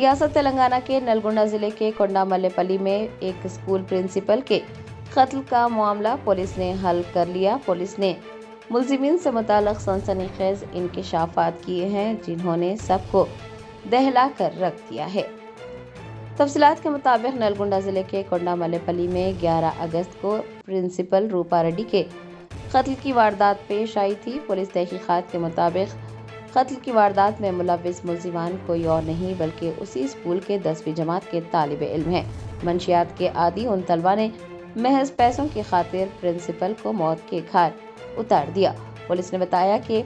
रियासत तेलंगाना के नलगोंडा जिले के कोंडामल्लेपल्ली में एक स्कूल प्रिंसिपल के कत्ल का मामला पुलिस ने हल कर लिया। पुलिस ने मुलजिमीन से मुताल्लिक़ सनसनीखेज इंकशाफात किए हैं, जिन्होंने सबको दहला कर रख दिया है। तफसीलात के मुताबिक नलगोंडा जिले के कोंडामल्लेपल्ली में 11 अगस्त को प्रिंसिपल रूपा रेड्डी के कत्ल की वारदात पेश आई थी। पुलिस तहकीकात के मुताबिक कत्ल की वारदात में मुलव्विस मुलजिमान कोई और नहीं बल्कि उसी स्कूल के 10वीं जमात के तालिब इल्म हैं। मंशियात के आदी उन तलबा ने महज पैसों की खातिर प्रिंसिपल को मौत के घाट उतार दिया। पुलिस ने बताया कि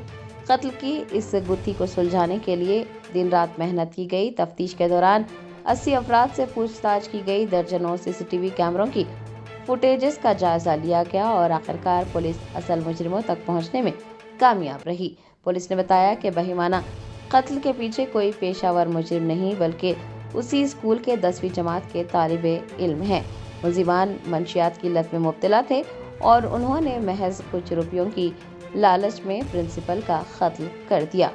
कत्ल की इस गुत्थी को सुलझाने के लिए दिन रात मेहनत की गई। तफ्तीश के दौरान 80 अफराद से पूछताछ की गई। दर्जनों सीसीटीवी कैमरों की फुटेजेस का जायजा लिया गया और आखिरकार पुलिस असल मुजरिमों तक पहुंचने में कामयाब रही। पुलिस ने बताया कि बहिमाना कत्ल के पीछे कोई पेशावर मुजरिम नहीं बल्कि उसी स्कूल के 10वीं जमात के तालिबे इल्म हैं। मुलजिमान मंशियात की लत में मुब्तला थे और उन्होंने महज कुछ रुपयों की लालच में प्रिंसिपल का कत्ल कर दिया।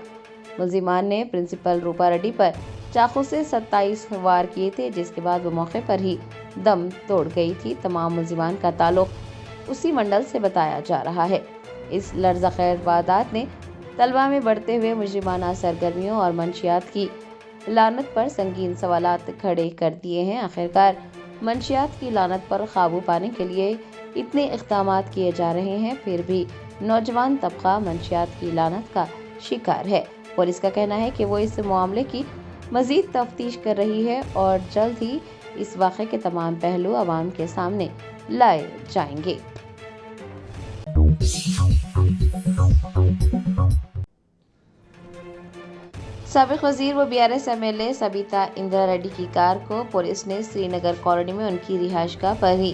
मुलजिमान ने प्रिंसिपल रूपा रेड्डी पर चाकू से 27 वार किए थे, जिसके बाद वो मौके पर ही दम तोड़ गई थी। तमाम मुलजिमान का ताल्लुक उसी मंडल से बताया जा रहा है। इस लर्ज़-ए-खैर वारदात ने तलबा में बढ़ते हुए मुजरिमाना सरगर्मियों और मंशियात की लानत पर संगीन सवालात खड़े कर दिए हैं। आखिरकार मंशियात की लानत पर काबू पाने के लिए इतने इक़दामात किए जा रहे हैं, फिर भी नौजवान तबका मंशियात की लानत का शिकार है। पुलिस का कहना है कि वो इस मामले की मज़ीद तफ्तीश कर रही है और जल्द ही इस वाक़े के तमाम पहलू अवाम के सामने लाए जाएंगे। साबिक़ वज़ीर व BRS MLA सबिता इंदिरा रेड्डी की कार को पुलिस ने श्रीनगर कॉलोनी में उनकी रिहाइशगाह पर ही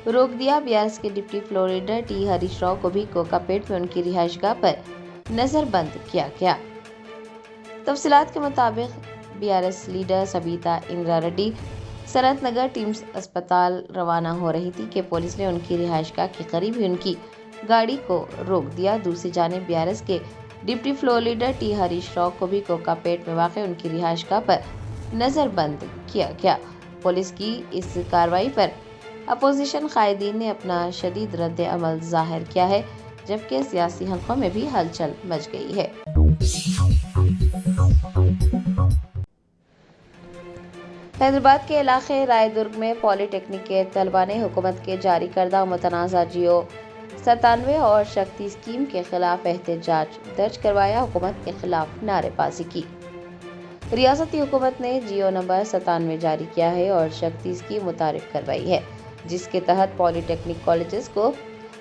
रोक दिया। BRS के deputy floor leader T Harish Rao को भी कोकापेट में उनकी रिहाइशगाह पर नज़रबंद किया गया। तफसीलात के मुताबिक BRS लीडर सबिता इंदिरा रेड्डी सनत नगर टीम्स अस्पताल रवाना हो रही थी कि पुलिस ने उनकी रिहाइशगाह के करीब ही उनकी गाड़ी को रोक दिया। दूसरी जानिब BRS के deputy floor leader T Harish Rao को भी कोकापेट में वाक़ उनकी रिहाइशगाह पर नज़रबंद किया गया। पुलिस की इस कार्रवाई पर अपोजिशन कायदीन ने अपना शदीद रद्द अमल ज़ाहिर किया है, जबकि सियासी हलकों में भी हलचल मच गई है। हैदराबाद के इलाके रायदुर्ग में पॉलीटेक्निक के तलबा ने हुकूमत के जारी करदा मुतनाज़ा जियो 97 और शक्ति स्कीम के खिलाफ एहतजाज दर्ज करवाया। हुकूमत के खिलाफ नारेबाजी की। रियासती हुकूमत ने जियो नंबर 97 जारी किया है और शक्ति स्कीम मुतारिफ करवाई है, जिसके तहत पॉलीटेक्निक कॉलेजेस को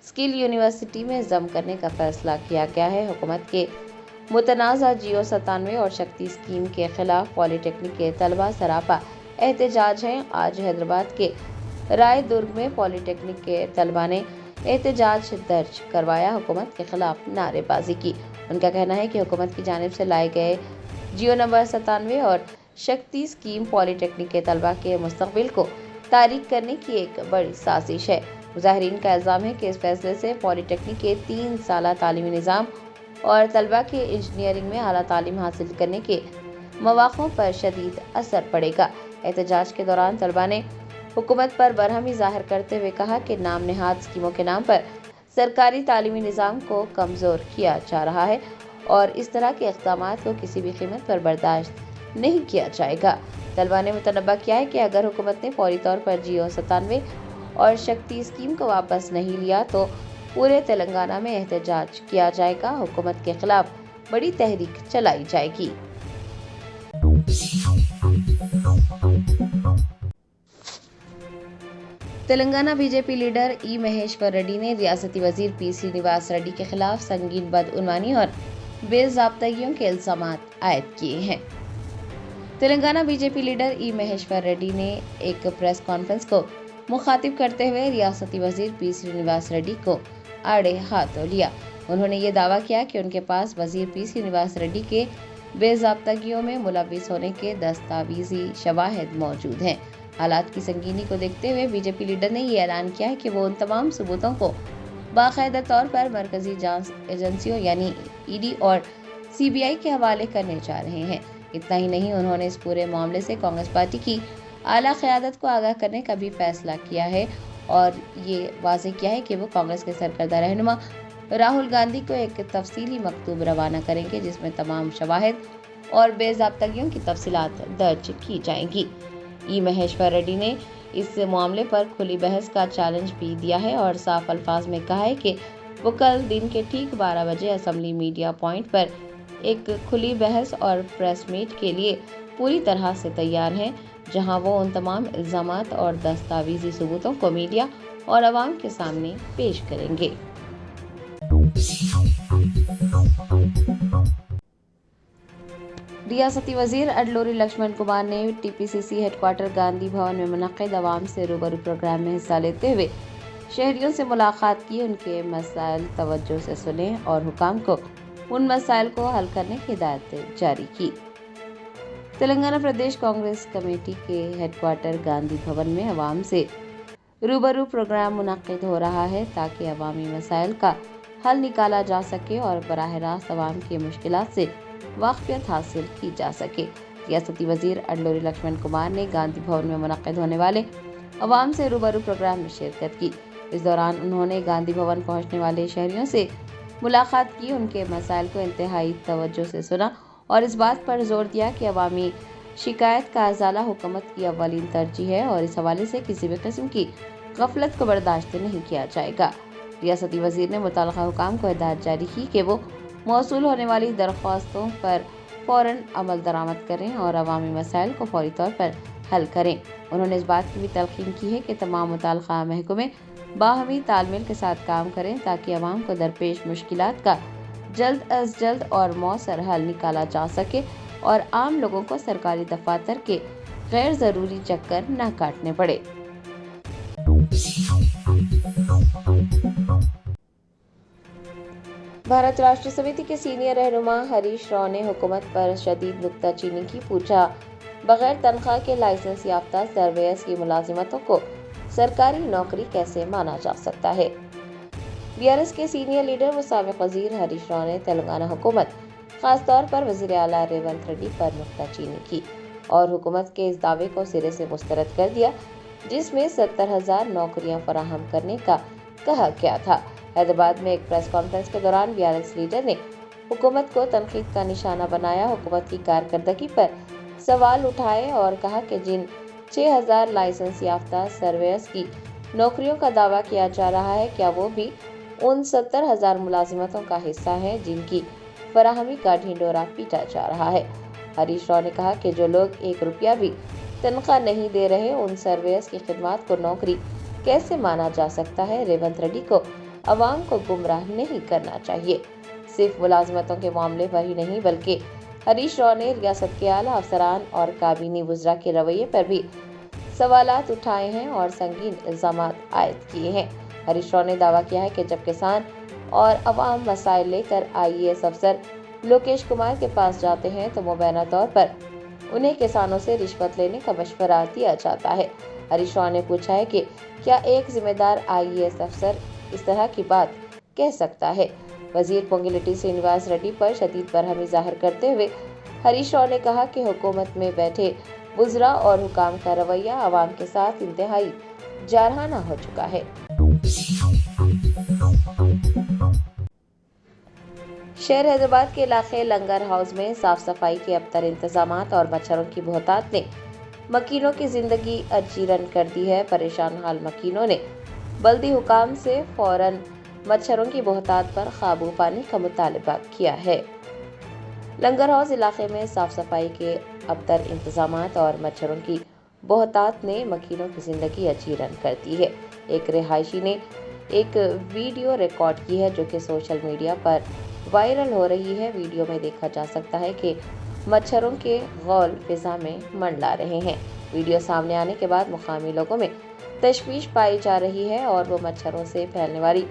स्किल यूनिवर्सिटी में जम करने का फैसला किया गया है। हुकूमत के मुतनाज़ा जियो 97 और शक्ति स्कीम के खिलाफ पॉलीटेक्निक के तलबा सरापा एहतजाज हैं। आज हैदराबाद के रायदुर्ग में पॉलीटेक्निक के तलबा ने एहतजाज दर्ज करवाया, हुकूमत के खिलाफ नारेबाजी की। उनका कहना है कि हुकूमत की जानिब से लाए गए जियो नंबर 97 और शक्ति स्कीम पॉलीटेक्निक के तलबा के मुस्तकबिल को तारीक करने की एक बड़ी साजिश है। मुजाहिरीन का इल्ज़ाम है कि इस फैसले से पॉलीटेक्निक के 3 साला तालीमी निज़ाम और तलबा के इंजीनियरिंग में आला तालीम हासिल करने के मौक़ों पर शदीद असर पड़ेगा। एहतजाज के दौरान तलबा ने हुकूमत पर बरहमी ज़ाहिर करते हुए कहा कि नाम नेहाद स्कीमों के नाम पर सरकारी तालीमी निज़ाम को कमज़ोर किया जा रहा है और इस तरह के इक़दामात को किसी भी कीमत पर बर्दाश्त नहीं किया जाएगा। तलबा ने मुतनब्बा किया है कि अगर हुकूमत ने फौरी तौर पर जियो 97 और शक्ति स्कीम को वापस नहीं लिया तो पूरे तेलंगाना में एहतजाज किया जाएगा। हुकूमत के खिलाफ बड़ी तहरीक चलाई जाएगी। तेलंगाना बीजेपी लीडर ई महेश्वर रेड्डी ने रियासती वजीर पी श्रीनिवास रेड्डी के खिलाफ संगीन बदउनवानी और बेज़ाब्तगियों के इल्ज़ामात आयद किए हैं। तेलंगाना बीजेपी लीडर ई महेश्वर रेड्डी ने एक प्रेस कॉन्फ्रेंस को मुखातिब करते हुए रियासती वजीर पी श्रीनिवास रेड्डी को आड़े हाथों लिया। उन्होंने ये दावा किया कि उनके पास वजीर पी श्रीनिवास रेड्डी के बेज़ाब्तगियों में मुलव्विस होने के दस्तावेज़ी शवाहिद मौजूद हैं। हालात की संगीनी को देखते हुए बीजेपी लीडर ने ये ऐलान किया है कि वो उन तमाम सबूतों को बाकायदा तौर पर मरकजी जांच एजेंसियों यानी ईडी और सीबीआई के हवाले करने जा रहे हैं। اتنا ही नहीं, उन्होंने इस पूरे मामले से कांग्रेस पार्टी की आला क़यादत को आगाह करने का भी फैसला किया है और ये वाज़ेह किया है कि वो कांग्रेस के सरकर्दा रहनुमा राहुल गांधी को एक तफसीली मकतूब रवाना करेंगे जिसमें तमाम शवाहिद और बेज़ाब्तगियों की तफसीलात दर्ज की जाएंगी। ई महेश्वर रेड्डी ने इस मामले पर खुली बहस का चैलेंज भी दिया है और साफ अल्फाज में कहा है कि वो कल दिन के ठीक 12 बजे असेंबली मीडिया पॉइंट पर एक खुली बहस और प्रेस मीट के लिए पूरी तरह से तैयार हैं, जहां वो उन तमाम इल्ज़ामात और दस्तावेजी सबूतों को मीडिया और अवाम के सामने पेश करेंगे। रियासती वजीर अडलूरी लक्ष्मण कुमार ने टीपीसीसी हेडक्वार्टर गांधी भवन में मुनक्किद अवाम से रूबरू प्रोग्राम में हिस्सा लेते हुए शहरियों से मुलाकात की, उनके मसाइल तवज्जो से सुने और हुकाम को उन मसाइल को हल करने की हिदायत जारी की। तेलंगाना प्रदेश कांग्रेस कमेटी के हेडक्वार्टर गांधी भवन में अवाम से रूबरू प्रोग्राम मुनक्किद हो रहा है ताकि अवामी मसाइल का हल निकाला जा सके और बराह रास्त अवाम की मुश्किलात से वाक़फियत हासिल की जा सके। रियासती वजीर अडलूरी लक्ष्मण कुमार ने गांधी भवन में मुनक्किद होने वाले अवाम से रूबरू प्रोग्राम में शिरकत की। इस दौरान उन्होंने गांधी भवन पहुंचने वाले शहरियों से मुलाकात की, उनके मसाइल को इंतहाई तवज्जो से सुना और इस बात पर जोर दिया कि अवामी शिकायत का अजाला हुकूमत की अव्वलीन तरजीह है और इस हवाले से किसी भी किस्म की गफलत को बर्दाश्त नहीं किया जाएगा। रियासती वजीर ने मुताल्लिका हुकाम को हिदायत जारी की कि वो मौसूल होने वाली दरख्वास्तों पर फ़ौरन अमल दरामद करें और अवामी मसाइल को फौरी तौर पर हल करें। उन्होंने इस बात की भी तलकीन की है कि तमाम मुताल्लिका महकमे बाहमी तालमेल के साथ काम करें ताकि अवाम को दरपेश मुश्किलात का जल्द अज जल्द और मौसर हल निकाला जा सके और आम लोगों को सरकारी दफातर के गैर ज़रूरी चक्कर न काटने पड़े। भारत राष्ट्र समिति के सीनियर रहनुमा हरीश राव ने हुकूमत पर शदीद नुक्ताचीनी की, पूछा बगैर तनख्वाह के लाइसेंस याफ्ता सर्वेयर्स की मुलाजिमतों को सरकारी नौकरी कैसे माना जा सकता है। बीआरएस के सीनियर लीडर व साबिक वजीर हरीश राव ने तेलंगाना हुकूमत खास तौर पर वजीर आला रेवंत रेड्डी पर नुक्ताचीनी की और हुकूमत के इस दावे को सिरे से मुस्तरद कर दिया जिसमें 70,000 नौकरियां फराहम करने का कहा गया था। हैदराबाद में एक प्रेस कॉन्फ्रेंस के दौरान बीआरएस लीडर ने हुकूमत को तनकीद का निशाना बनाया, हुकूमत की कारकर्दगी पर सवाल उठाए और कहा कि जिन 6,000 लाइसेंस याफ्ता सर्वेयर्स की नौकरियों का दावा किया जा रहा है, क्या वो भी उन 70,000 मुलाजिमतों का हिस्सा है जिनकी फराहमी का ढिंडोरा पीटा जा रहा है। हरीश राव ने कहा कि जो लोग 1 रुपया भी तनख्वाह नहीं दे रहे, उन सर्वेयर्स की खिदमत को नौकरी कैसे माना जा सकता है। रेवंत रेड्डी को अवाम को गुमराह नहीं करना चाहिए। सिर्फ मुलाजमतों के मामले पर ही नहीं बल्कि हरीश राव ने रियासत के आला अफसरान और काबीनी वज़रा के रवैये पर भी सवालात उठाए हैं और संगीन इल्ज़ामात आयद किए हैं। हरीश राव ने दावा किया है कि जब किसान और अवाम मसाइल लेकर IAS अफसर लोकेश कुमार के पास जाते हैं तो मुबैना तौर पर उन्हें किसानों से रिश्वत लेने का मशवरा दिया जाता है। हरीश राव ने पूछा है कि क्या एक जिम्मेदार IAS अफसर इस तरह की बात कह सकता है। वजीर पोंगिलेटी श्रीनिवास रेड्डी पर शदीद बरहमी जाहिर करते हुए हरीश राव ने कहा कि हुकूमत में बैठे वज़रा और हुकाम का रवैया अवाम के साथ इंतहाई जारहाना हो चुका है। शहर हैदराबाद के इलाके लंगर हाउस में साफ सफाई के अबतर इंतजामात और मच्छरों की बहुतात ने मकीनों की जिंदगी अजीरन कर दी है। परेशान हाल मकीनों ने बल्दी हुकाम से फौरन मच्छरों की बहुतात पर काबू पाने का मुतालबा किया है। लंगर हाउस इलाके में साफ सफाई के अबतर इंतजामात और मच्छरों की बहुतात ने मकीनों की जिंदगी अजीरन कर दी है। एक रिहायशी ने एक वीडियो रिकॉर्ड की है जो कि सोशल मीडिया पर वायरल हो रही है। वीडियो में देखा जा सकता है कि मच्छरों के गौल फिजा में मंडला रहे हैं। वीडियो सामने आने के बाद मुकामी लोगों में तशवीश पाई जा रही है और वो मच्छरों से फैलने वाली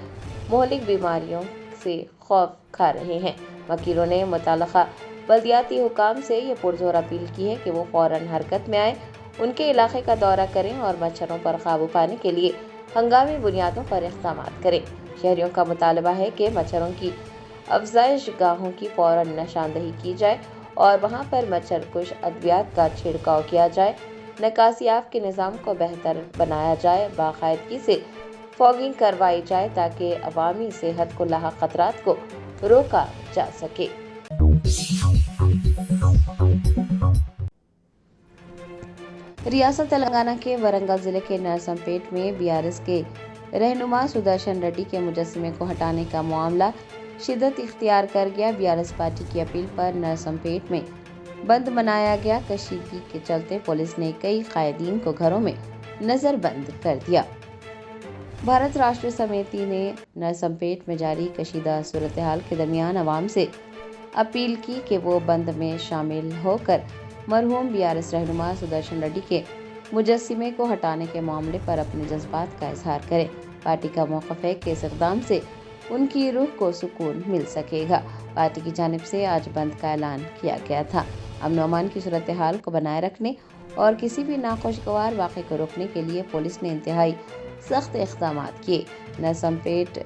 मोहलिक बीमारियों से खौफ खा रहे हैं। मकीनों ने मुताल्लिका बल्दियाती हुकाम से ये पुरजोर अपील की है कि वो फौरन हरकत में आए, उनके इलाके का दौरा करें और मच्छरों पर काबू पाने के लिए हंगामी बुनियादों पर इक़दाम करें। शहरियों का मुतालबा है कि मच्छरों की अफजाइश गाहों की फौरन निशानदही की जाए اور وہاں پر مچھر کش ادویات کا چھڑکاؤ کیا جائے، نکاسیات کے نظام کو بہتر بنایا جائے، باقاعدگی سے فاگنگ کروائی جائے تاکہ عوامی صحت کو لاحق خطرات کو روکا جا سکے۔ ریاست تلنگانہ کے ورنگل ضلع کے نرسمپیٹ میں BRS کے رہنما سدرشن ریڈی کے مجسمے کو ہٹانے کا معاملہ شدت اختیار کر گیا۔ BRS پارٹی کی اپیل پر نرسمپیٹ میں بند منایا گیا۔ کشیدگی کے چلتے پولیس نے کئی قائدین کو گھروں میں نظر بند کر دیا۔ بھارت راشٹر سمیتی نے نرسمپیٹ میں جاری کشیدہ صورتحال کے درمیان عوام سے اپیل کی کہ وہ بند میں شامل ہو کر مرحوم BRS رہنما سدرشن ریڈی کے مجسمے کو ہٹانے کے معاملے پر اپنے جذبات کا اظہار کریں۔ پارٹی کا موقف ہے کہ اس اقدام سے ان کی روح کو سکون مل سکے گا۔ پارٹی کی جانب سے آج بند کا اعلان کیا گیا تھا۔ امن و امان کی صورتحال کو بنائے رکھنے اور کسی بھی ناخوشگوار واقعے کو روکنے کے لیے پولیس نے انتہائی سخت اقدامات کیے۔ نرسمپیٹ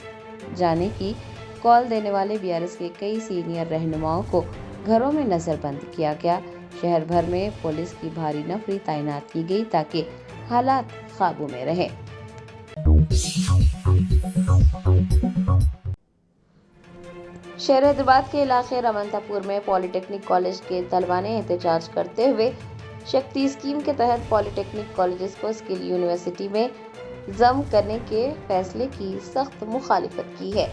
جانے کی کال دینے والے BRS کے کئی سینئر رہنماؤں کو گھروں میں نظر بند کیا گیا۔ شہر بھر میں پولیس کی بھاری نفری تعینات کی گئی تاکہ حالات قابو میں رہیں۔ شہر حیدرآباد کے علاقے رمنتا پور میں پولی ٹیکنک کالج کے طلباء نے احتجاج کرتے ہوئے شکتی اسکیم کے تحت پولی ٹیکنک کالجز کو اسکل یونیورسٹی میں ضم کرنے کے فیصلے کی سخت مخالفت کی ہے۔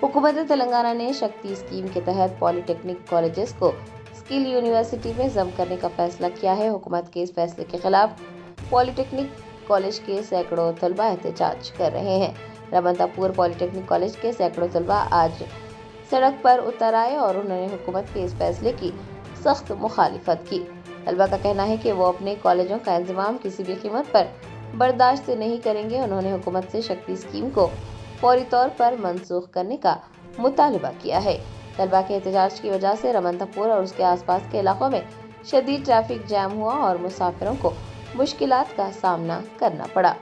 حکومت تلنگانہ نے شکتی اسکیم کے تحت پولی ٹیکنک کالجز کو اسکل یونیورسٹی میں ضم کرنے کا فیصلہ کیا ہے۔ حکومت کے اس فیصلے کے خلاف پولی ٹیکنک کالج کے سینکڑوں طلباء احتجاج کر رہے ہیں۔ رمنتا پور پولی ٹیکنک کالج کے سینکڑوں طلباء آج سڑک پر اتر آئے اور انہوں نے حکومت کے اس فیصلے کی سخت مخالفت کی۔ طلباء کا کہنا ہے کہ وہ اپنے کالجوں کا انضمام کسی بھی قیمت پر برداشت نہیں کریں گے۔ انہوں نے حکومت سے شکتی اسکیم کو فوری طور پر منسوخ کرنے کا مطالبہ کیا ہے۔ طلباء کے احتجاج کی وجہ سے رمنتا پور اور اس کے آس پاس کے علاقوں میں شدید ٹریفک جام ہوا اور مسافروں کو مشکلات کا سامنا کرنا پڑا۔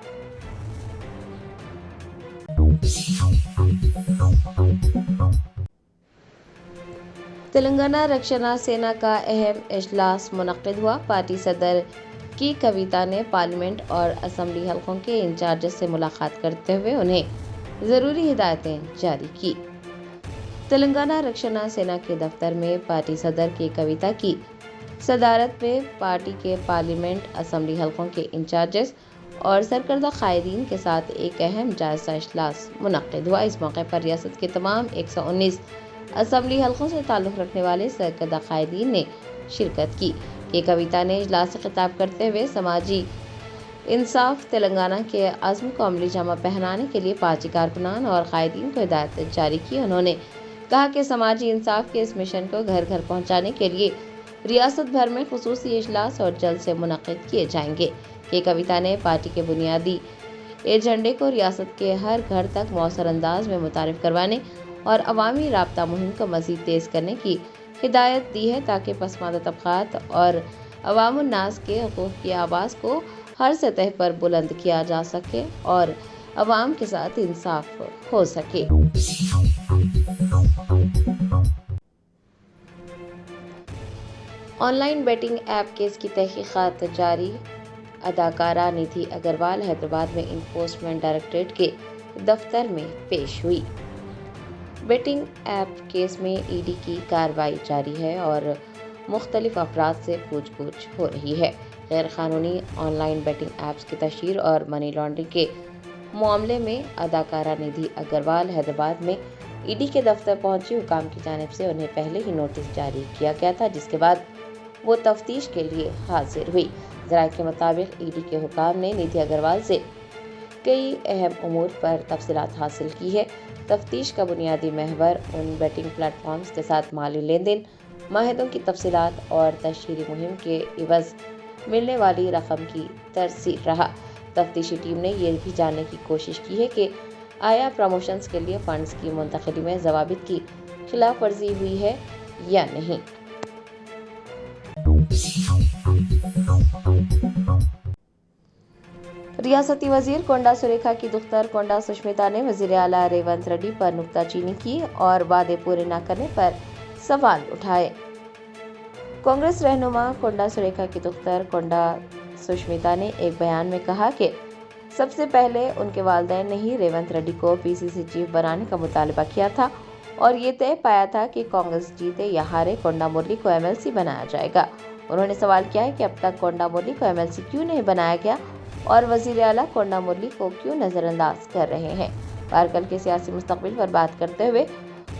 تلنگانہ رکشنا سینا کا اہم اجلاس منعقد ہوا۔ پارٹی صدر کی کویتا نے پارلیمنٹ اور اسمبلی حلقوں کے انچارجز سے ملاقات کرتے ہوئے انہیں ضروری ہدایتیں جاری کی۔ تلنگانہ رکشنا سینا کے دفتر میں پارٹی صدر کی کویتا کی صدارت میں پارٹی کے پارلیمنٹ، اسمبلی حلقوں کے انچارجز اور سرکردہ قائدین کے ساتھ ایک اہم جائزہ اجلاس منعقد ہوا۔ اس موقع پر ریاست کے تمام 119 اسمبلی حلقوں سے تعلق رکھنے والے سرکردہ قائدین نے شرکت کی۔ کے کویتا نے اجلاس سے خطاب کرتے ہوئے سماجی انصاف تلنگانہ کے عزم کو عملی جامہ پہنانے کے لیے پارٹی کارکنان اور قائدین کو ہدایت جاری کی۔ انہوں نے کہا کہ سماجی انصاف کے اس مشن کو گھر گھر پہنچانے کے لیے ریاست بھر میں خصوصی اجلاس اور جلد سے منعقد کیے جائیں گے۔ کے کویتا نے پارٹی کے بنیادی ایجنڈے کو ریاست کے ہر گھر تک مؤثر انداز میں متعارف کروانے اور عوامی رابطہ مہم کو مزید تیز کرنے کی ہدایت دی ہے تاکہ پسماندہ طبقات اور عوام الناس کے حقوق کی آواز کو ہر سطح پر بلند کیا جا سکے اور عوام کے ساتھ انصاف ہو سکے۔ On line batting app case کی تحقیقات جاری۔ اداکارہ ندھی اگروال حیدرآباد میں انفورسمنٹ ڈائریکٹوریٹ کے دفتر میں پیش ہوئی۔ بیٹنگ ایپ کیس میں ED کی کارروائی جاری ہے اور مختلف افراد سے پوچھ گچھ ہو رہی ہے۔ غیر قانونی آن لائن بیٹنگ ایپس کی تشہیر اور منی لانڈرنگ کے معاملے میں اداکارہ ندھی اگروال حیدرآباد میں ED کے دفتر پہنچی۔ حکام کی جانب سے انہیں پہلے ہی نوٹس جاری کیا گیا تھا جس کے بعد وہ تفتیش کے لیے حاضر ہوئی۔ ذرائع کے مطابق ED کے حکام نے ندھی اگروال سے کئی اہم امور پر تفصیلات حاصل کی ہے۔ تفتیش کا بنیادی محور ان بیٹنگ پلیٹ فارمز کے ساتھ مالی لین دین، معاہدوں کی تفصیلات اور تشہیری مہم کے عوض ملنے والی رقم کی ترسیل رہا۔ تفتیشی ٹیم نے یہ بھی جاننے کی کوشش کی ہے کہ آیا پروموشنز کے لیے فنڈز کی منتقلی میں ضوابط کی خلاف ورزی ہوئی ہے یا نہیں۔ ریاستی وزیر کونڈا سریکھا کی دختر کونڈا سشمیتا نے وزیر اعلیٰ ریونت ریڈی پر نکتہ چینی کی اور وعدے پورے نہ کرنے پر سوال اٹھائے۔ कांग्रेस रहनुमा कोंडा सुरेखा की दुख्तर कोंडा सुष्मिता ने एक बयान में कहा कि सबसे पहले उनके वालिदैन ने ही रेवंत रेड्डी को पीसीसी चीफ बनाने का मुतालबा किया था और ये तय पाया था कि कांग्रेस जीते या हारे कोंडा मुरली को एमएलसी बनाया जाएगा। उन्होंने सवाल किया है कि अब तक कोंडा मुरली को एमएलसी क्यों नहीं बनाया गया और वजीर आला कोंडा मुरली को क्यों नज़रअंदाज कर रहे हैं। पारकल के सियासी मुस्तकबिल पर बात करते हुए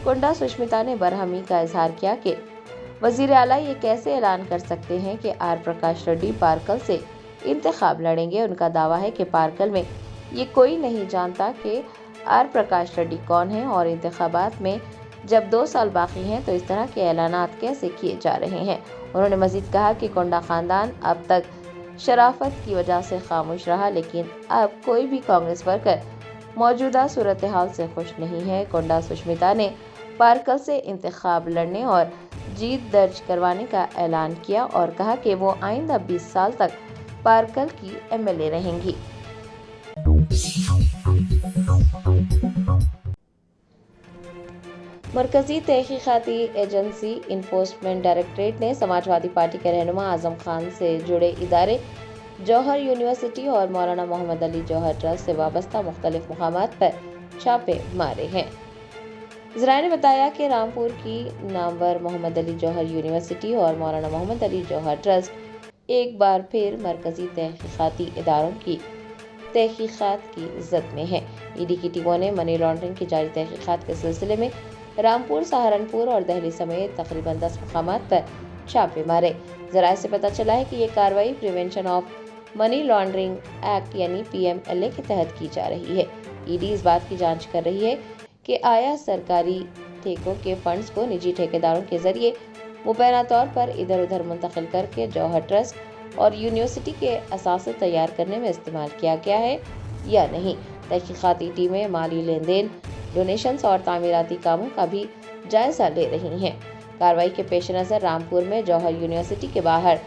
कोंडा सुष्मिता ने बरहमी का इजहार किया कि वजीर आला ये कैसे ऐलान कर सकते हैं कि आर प्रकाश रेड्डी पारकल से इंतखाब लड़ेंगे। उनका दावा है कि पारकल में ये कोई नहीं जानता कि आर प्रकाश रेड्डी कौन है और इंतखाबात में जब 2 साल बाकी हैं तो इस तरह के ऐलानात कैसे किए जा रहे हैं। उन्होंने मजीद कहा कि कोंडा खानदान अब तक शराफत की वजह से खामोश रहा, लेकिन अब कोई भी कांग्रेस वर्कर मौजूदा सूरत हाल से खुश नहीं है। कोंडा सुष्मिता ने पारकल से इंतखाब लड़ने और जीत दर्ज करवाने का ऐलान किया और कहा कि वो आइंदा 20 साल तक पारकल की एमएलए रहेंगी। मरकजी तहकीकाती एजेंसी इन्फोर्समेंट डायरेक्टरेट ने समाजवादी पार्टी के रहनुमा आजम खान से जुड़े इदारे जौहर यूनिवर्सिटी और मौलाना मोहम्मद अली जौहर ट्रस्ट से वाबस्ता मुख्तलिफ मुकामात पर छापे मारे हैं। ज़राए ने बताया कि रामपुर की नामवर मोहम्मद अली जौहर यूनिवर्सिटी और मौलाना मोहम्मद अली जौहर ट्रस्ट एक बार फिर मरकजी तहकीकाती इदारों की तहकीकात की जद में है। ईडी की टीमों ने मनी लॉन्ड्रिंग की जारी तहकीकात के सिलसिले में रामपुर, सहारनपुर और दिल्ली समेत तकरीबन 10 मुकामात पर छापे मारे। ज़राए से पता चला है कि ये कार्रवाई prevention of money laundering act यानी PMLA के तहत की जा रही है। ईडी इस बात की जांच कर रही है कि आया सरकारी ठेकों के फंड्स को निजी ठेकेदारों के जरिए मुबैना तौर पर इधर उधर मुंतकिल करके जौहर ट्रस्ट और यूनिवर्सिटी के असासे तैयार करने में इस्तेमाल किया गया है या नहीं। तहकीकाती टीमें माली लेन देन, डोनेशंस और तामीराती कामों का भी जायजा ले रही हैं। कार्रवाई के पेश नज़र रामपुर में जौहर यूनिवर्सिटी के बाहर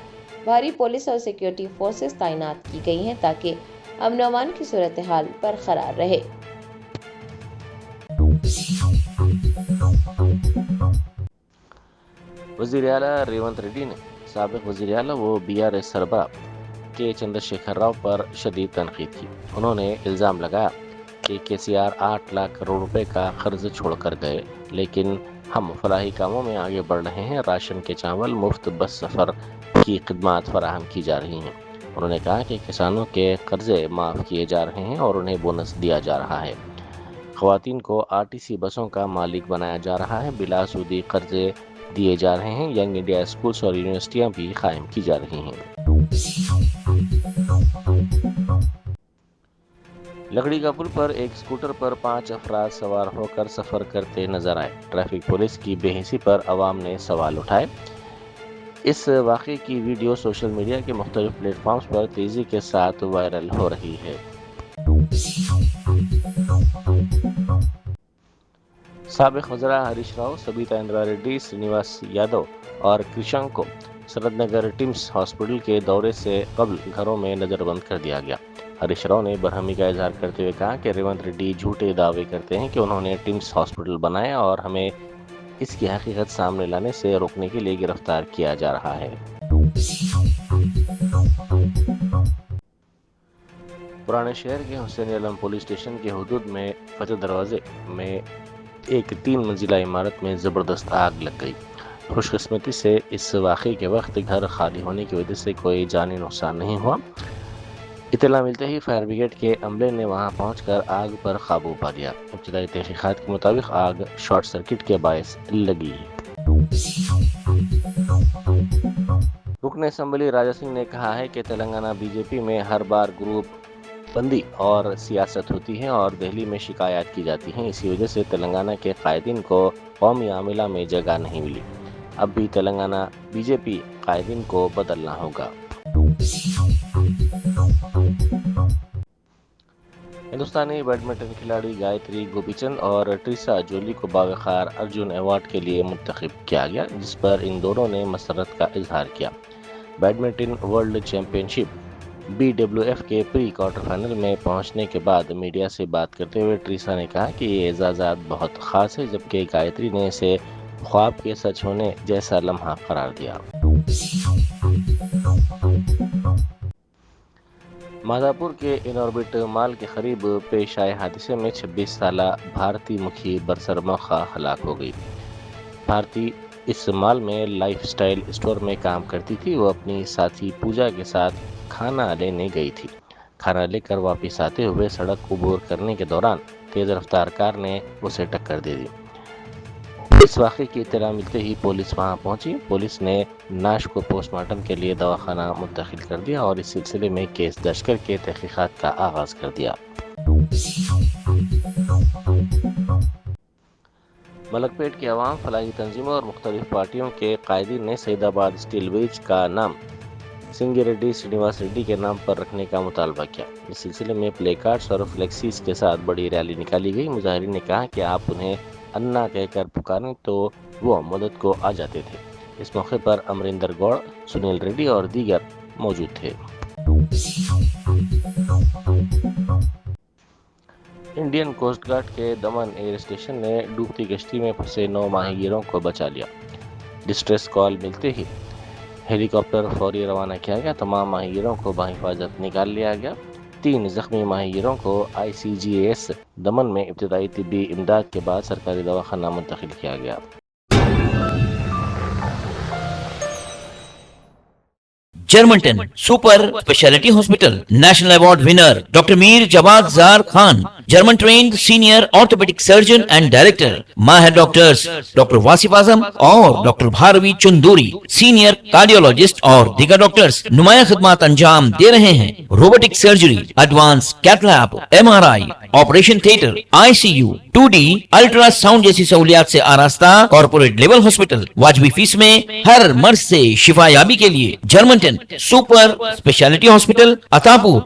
भारी पुलिस और सिक्योरिटी फोर्सेस तैनात की गई हैं ताकि अमन और अमान की सूरत हाल बरकरार रहे। वज़ीर आला रेवंत रेड्डी ने साबिक़ वज़ीर आला व BRS सरबराह के चंद्रशेखर राव पर शदीद तनकीद की। उन्होंने इल्ज़ाम लगाया कि KCR 8 लाख करोड़ रुपए का कर्ज छोड़कर गए, लेकिन हम फलाही कामों में आगे बढ़ रहे हैं। राशन के चावल, मुफ्त बस सफ़र की खिदमात फराहम की जा रही हैं। उन्होंने कहा कि किसानों के कर्जे माफ़ किए जा रहे हैं और उन्हें बोनस दिया जा रहा है। ख़वातीन को RTC बसों का मालिक बनाया जा रहा है। बिला सूदी कर्जे दिए जा रहे हैं। यंग इंडिया स्कूल्स और यूनिवर्सिटियां भी कायम की जा रही हैं। लकड़ी का पुल पर एक स्कूटर पर 5 अफराद सवार होकर सफर करते नजर आए। ट्रैफिक पुलिस की बेहिसी पर अवाम ने सवाल उठाए। इस वाक़े की वीडियो सोशल मीडिया के मुख्तलिफ प्लेटफॉर्म्स पर तेजी के साथ वायरल हो रही है। साबिक़ वज़रा हरीश राव, सबिता इंदिरा रेड्डी, श्रीनिवास यादव और कृष्ण को सरदनगर टिम्स हॉस्पिटल के दौरे से कबल घरों में नज़रबंद कर दिया गया। हरीश राव ने बरहमी का इजहार करते हुए कहा कि रेवंत रेड्डी झूठे दावे करते हैं कि उन्होंने टिम्स हॉस्पिटल बनाया और हमें इसकी हकीकत सामने लाने से रोकने के लिए गिरफ्तार किया जा रहा है। पुराने शहर के हुसैन आलम पुलिस स्टेशन के हुदूद में फतेह दरवाजे में एक 3 मंजिला इमारत में ज़बरदस्त आग लग गई। खुशकिस्मती से इस वाक़े के वक्त घर खाली होने की वजह से कोई जानी नुकसान नहीं हुआ। इत्तला मिलते ही फायर ब्रिगेड के अमले ने वहां पहुंचकर आग पर काबू पा लिया। इब्तदाई तहकीकात के मुताबिक आग शॉर्ट सर्किट के बायस लगी। रुकन असम्बली राजा सिंह ने कहा है कि तेलंगाना बीजेपी में हर बार ग्रुप बंदी और सियासत होती है और दिल्ली में शिकायत की जाती हैं। इसी वजह से तेलंगाना के कायदीन को कौमी आमिला में जगह नहीं मिली। अब भी तेलंगाना बीजेपी कायदीन को बदलना होगा। हिंदुस्तानी बैडमिंटन खिलाड़ी गायत्री गोपीचंद और ट्रिसा जोली को बावखार अर्जुन अवार्ड के लिए मुंतखब किया गया, जिस पर इन दोनों ने मसरत का इजहार किया। बैडमिंटन वर्ल्ड चैंपियनशिप BWF के प्री क्वार्टर फाइनल में पहुंचने के बाद मीडिया से बात करते हुए ट्रिसा ने कहा कि ये एजाज़ात बहुत ख़ास है, जबकि गायत्री ने इसे ख्वाब के सच होने जैसा लम्हा करार दिया। माधापुर के इनऑर्बिट माल के करीब पेश आए हादसे में 26 साला भारती मुखी बरसर मौका हलाक हो गई। भारती इस माल में लाइफस्टाइल स्टोर में काम करती थी। वो अपनी साथी पूजा के साथ खाना लेने गई थी। खाना लेकर वापस आते हुए सड़क अबूर करने के दौरान तेज रफ्तार कार ने उसे टक्कर दे दी। इस वाक़े की इत्तला मिलते ही पुलिस वहां पहुंची। पुलिस ने नाश को पोस्टमार्टम के लिए दवाखाना मुंतकिल कर दिया और इस सिलसिले में केस दर्ज करके तहकीकात का आगाज कर दिया। मलकपेट की अवाम, फलाही तंजीमों और मुख्तलिफ पार्टियों के कायदीन ने सईदाबाद स्टील ब्रिज का नाम सिंगी रेड्डी श्रीनिवास रेड्डी के नाम पर रखने का मुतालबा किया। इस सिलसिले में प्ले कार्ड्स और फ्लेक्सीज के साथ बड़ी रैली निकाली गई। मुजाहिरीन ने कहा कि आप उन्हें अन्ना कहकर पुकारें तो वो मदद को आ जाते थे। इस मौके पर अमरिंदर गौड़, सुनील रेड्डी और दीगर मौजूद थे। इंडियन कोस्ट गार्ड के दमन एयर स्टेशन ने डूबती कश्ती में फंसे 9 माहीगीरों को बचा लिया। डिस्ट्रेस कॉल मिलते ही हेलीकॉप्टर फौरी रवाना किया गया। तमाम माहीगीरों को बाहिफाजत निकाल लिया गया। 3 जख्मी माहीगीरों को ICGS दमन में इब्तिदाई तिब्बी इमदाद के बाद सरकारी दवाखाना मुंतकिल किया गया। Germanten super speciality hospital, national award winner doctor Mir Jawad Zar Khan, German trained senior orthopaedic surgeon and director, माहिर डॉक्टर्स डॉक्टर वासिफ आजम और doctor Bharavi Chanduri, senior cardiologist और दीगर डॉक्टर्स नुमाया खिदमत अंजाम दे रहे हैं। Robotic surgery, advance cath lab, MRI, operation theatre, ICU, 2D ultrasound जैसी सहूलियात से आरास्ता कॉर्पोरेट लेवल हॉस्पिटल। वाजबी फीस में हर मर्ज से शिफायाबी के लिए Germanton super speciality hospital, Attapur.